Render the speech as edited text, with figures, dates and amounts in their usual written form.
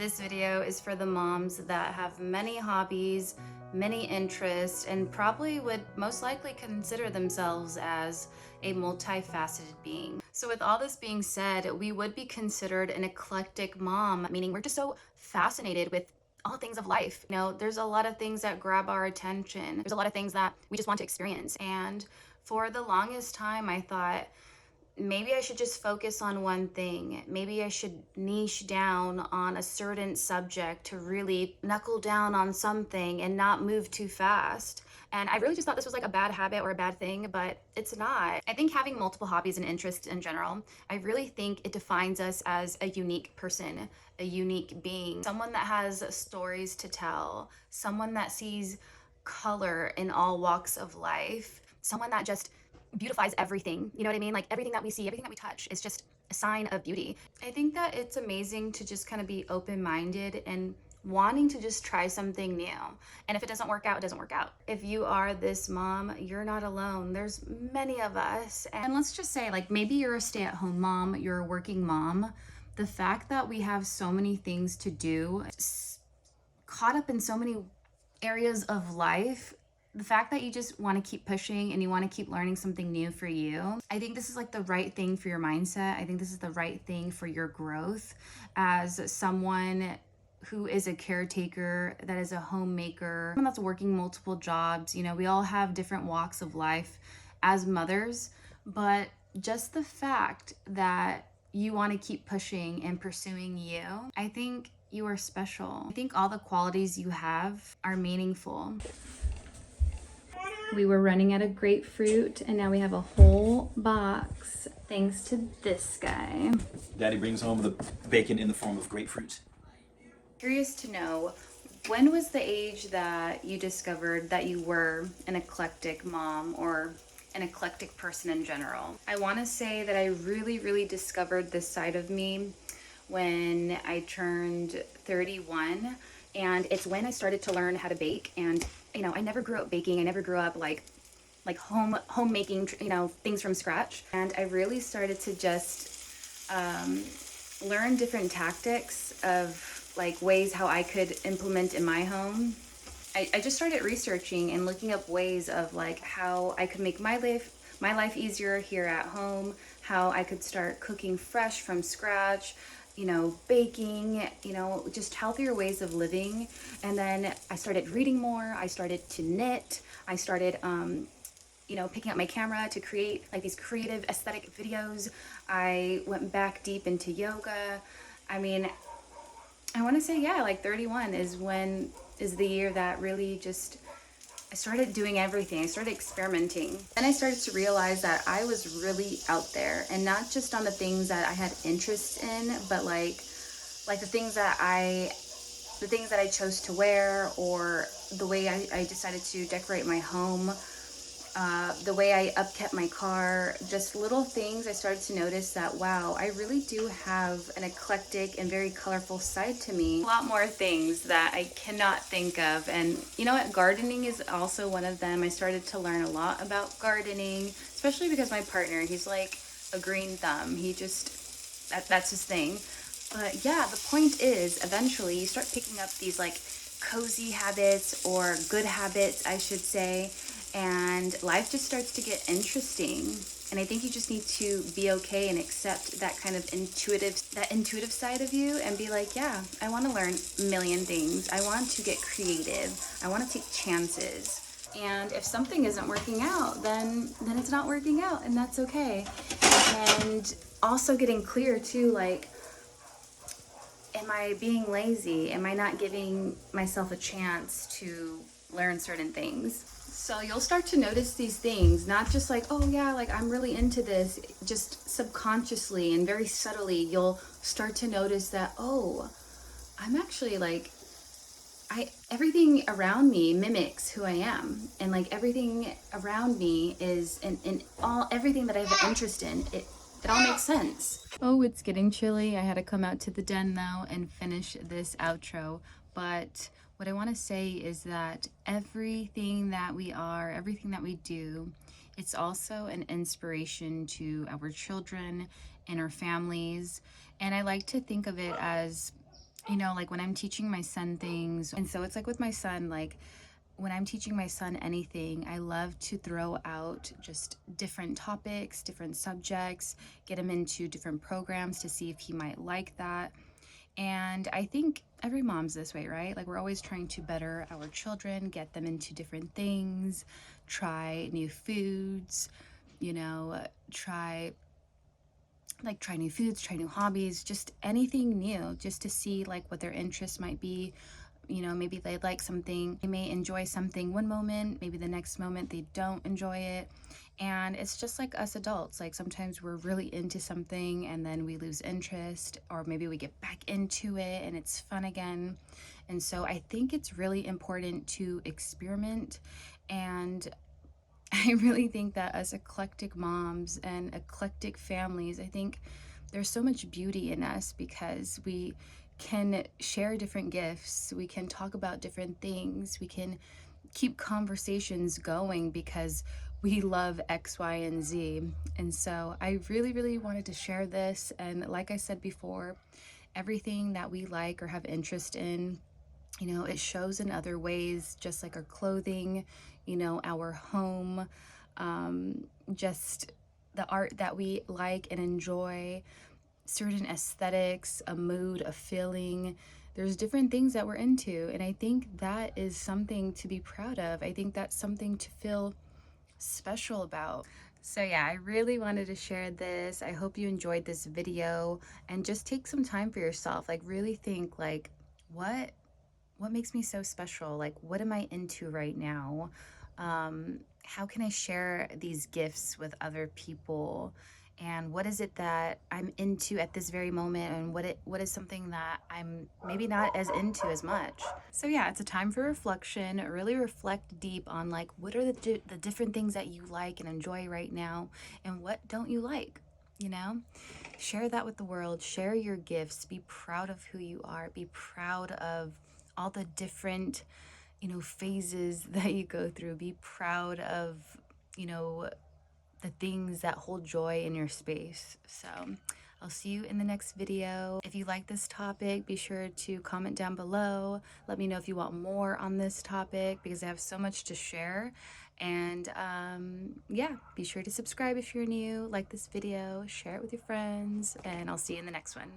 This video is for the moms that have many hobbies, many interests, and probably would most likely consider themselves as a multifaceted being. So with all this being said, we would be considered an eclectic mom, meaning we're just so fascinated with all things of life. You know, there's a lot of things that grab our attention. There's a lot of things that we just want to experience. And for the longest time, I thought, maybe I should just focus on one thing. Maybe I should niche down on a certain subject to really knuckle down on something and not move too fast. And I really just thought this was like a bad habit or a bad thing, but it's not. I think having multiple hobbies and interests in general, I really think it defines us as a unique person, a unique being, someone that has stories to tell, someone that sees color in all walks of life, someone that just beautifies everything. You know what I mean? Like everything that we see, everything that we touch is just a sign of beauty. I think that it's amazing to just kind of be open-minded and wanting to just try something new. And if it doesn't work out, it doesn't work out. If you are this mom, you're not alone. There's many of us. And let's just say, like, maybe you're a stay-at-home mom, you're a working mom. The fact that we have so many things to do, caught up in so many areas of life, the fact that you just want to keep pushing and you want to keep learning something new for you, I think this is like the right thing for your mindset. I think this is the right thing for your growth as someone who is a caretaker, that is a homemaker, someone that's working multiple jobs. You know, we all have different walks of life as mothers, but just the fact that you want to keep pushing and pursuing you, I think you are special. I think all the qualities you have are meaningful. We were running out of grapefruit and now we have a whole box thanks to this guy. Daddy brings home the bacon in the form of grapefruit. Curious to know, when was the age that you discovered that you were an eclectic mom or an eclectic person in general? I want to say that I really discovered this side of me when I turned 31, and it's when I started to learn how to bake. And you know, I never grew up baking. I never grew up like homemaking, you know, things from scratch. And I really started to just learn different tactics of like ways how I could implement in my home. I just started researching and looking up ways of like how I could make my life easier here at home, how I could start cooking fresh from scratch, you know, baking, you know, just healthier ways of living. And then I started reading more. I started to knit. I started, you know, picking up my camera to create like these creative aesthetic videos. I went back deep into yoga. I mean, I want to say, yeah, like 31 is the year that really just, I started doing everything. I started experimenting. Then I started to realize that I was really out there, and not just on the things that I had interest in, but like the things that I chose to wear, or the way I decided to decorate my home, the way I upkept my car, just little things. I started to notice that, wow, I really do have an eclectic and very colorful side to me. A lot more things that I cannot think of. And you know what? Gardening is also one of them. I started to learn a lot about gardening, especially because my partner, he's like a green thumb. He just, that's his thing. But yeah, the point is, eventually you start picking up these like cozy habits, or good habits, I should say, and life just starts to get interesting. And I think you just need to be okay and accept that kind of intuitive side of you, and be like, yeah, I want to learn a million things. I want to get creative. I want to take chances. And if something isn't working out, then it's not working out, and that's okay. And also getting clear too, like, am I being lazy? Am I not giving myself a chance to learn certain things? So you'll start to notice these things, not just like, oh yeah, like I'm really into this. Just subconsciously and very subtly, you'll start to notice that, oh, I'm actually like, everything around me mimics who I am. And like everything around me is, and everything that I have an interest in, it all makes sense. Oh, it's getting chilly. I had to come out to the den now and finish this outro. But what I want to say is that everything that we are, everything that we do, it's also an inspiration to our children and our families. And I like to think of it as You know, like when I'm teaching my son things, and so it's like with my son, like when I'm teaching my son anything, I love to throw out just different topics, different subjects, get him into different programs to see if he might like that. And I think every mom's this way, right? Like we're always trying to better our children, get them into different things, try new foods, you know, try new foods, try new hobbies, just anything new, just to see like what their interests might be. You know, maybe they like something, they may enjoy something one moment, maybe the next moment they don't enjoy it. And it's just like us adults, like sometimes we're really into something and then we lose interest, or maybe we get back into it and it's fun again. And so I think it's really important to experiment. And I really think that as eclectic moms and eclectic families, I think there's so much beauty in us because we can share different gifts, we can talk about different things, we can keep conversations going because we love X, Y, and Z. And so I really, really wanted to share this. And like I said before, everything that we like or have interest in, you know, it shows in other ways, just like our clothing, you know, our home, just the art that we like and enjoy, certain aesthetics, a mood, a feeling. There's different things that we're into. And I think that is something to be proud of. I think that's something to feel special about. So yeah, I really wanted to share this. I hope you enjoyed this video, and just take some time for yourself. Like really think like, what makes me so special? Like, what am I into right now? How can I share these gifts with other people? And what is it that I'm into at this very moment? And what is something that I'm maybe not as into as much? So yeah, it's a time for reflection. Really reflect deep on like what are the different things that you like and enjoy right now, and what don't you like? You know, share that with the world. Share your gifts. Be proud of who you are. Be proud of all the different, you know, phases that you go through. Be proud of, you know, the things that hold joy in your space. So I'll see you in the next video. If you like this topic, be sure to comment down below. Let me know if you want more on this topic because I have so much to share. And yeah, be sure to subscribe if you're new, like this video, share it with your friends, and I'll see you in the next one.